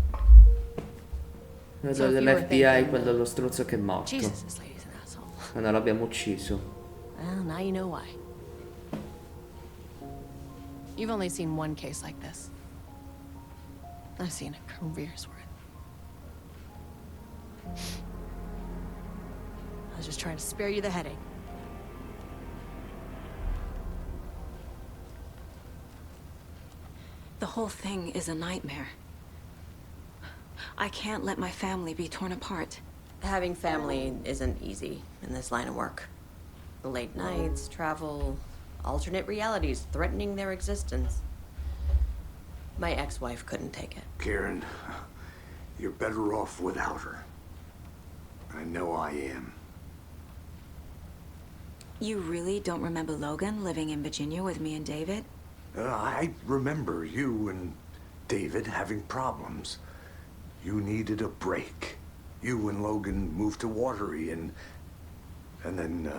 Quello So if you were dell'FBI, thinking, quello dello stronzo che è morto. Jesus, this lady's an asshole. Quando l'abbiamo ucciso. Well, now you know why. You've only seen one case like this. I've seen a career's worth. I was just trying to spare you the headache. The whole thing is a nightmare. I can't let my family be torn apart. Having family isn't easy in this line of work. The late nights, travel, alternate realities threatening their existence. My ex-wife couldn't take it. Karen, you're better off without her. I know I am. You really don't remember Logan living in Virginia with me and David? I remember you and David having problems. You needed a break. You and Logan moved to Watery and then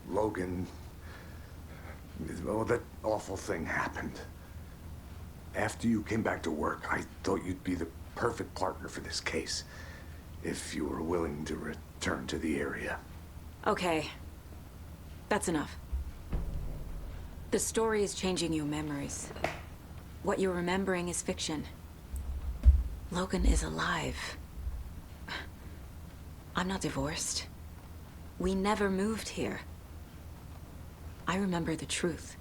Logan, well, that awful thing happened. After you came back to work, I thought you'd be the perfect partner for this case, if you were willing to return to the area. Okay. That's enough. The story is changing your memories. What you're remembering is fiction. Logan is alive. I'm not divorced. We never moved here. I remember the truth.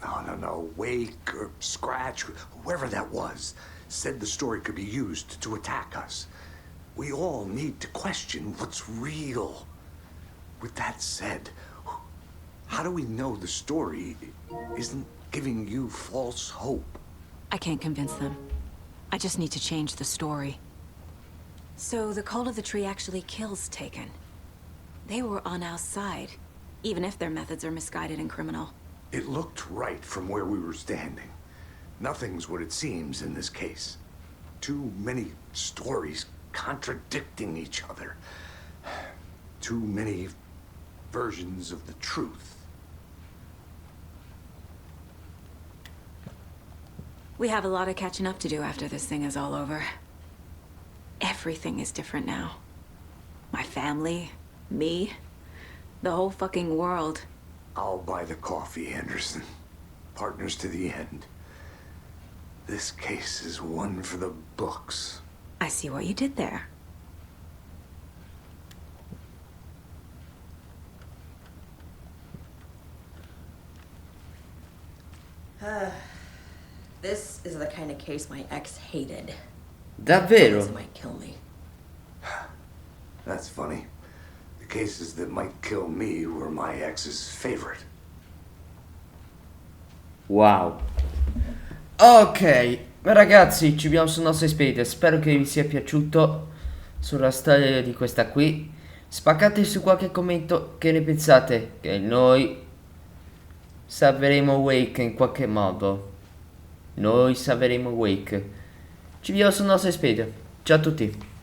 No. Wake or Scratch, whoever that was, said the story could be used to attack us. We all need to question what's real. With that said, how do we know the story isn't giving you false hope? I can't convince them. I just need to change the story. So the cult of the tree actually kills Taken. They were on our side, even if their methods are misguided and criminal. It looked right from where we were standing. Nothing's what it seems in this case. Too many stories contradicting each other. Too many versions of the truth. We have a lot of catching up to do after this thing is all over. Everything is different now. My family, me, the whole fucking world. I'll buy the coffee, Anderson. Partners to the end. This case is one for the books. I see what you did there. This is the kind of case my ex hated. Davvero? This might kill me. That's funny. The cases that might kill me were my ex's favorite. Wow. Ok, ragazzi, ci vediamo sul nostro espedito. Spero che vi sia piaciuto sulla storia di questa qui. Spaccate su qualche commento che ne pensate, che noi salveremo Wake in qualche modo. Noi salveremo Wake. Ci vediamo sul nostro espedito. Ciao a tutti.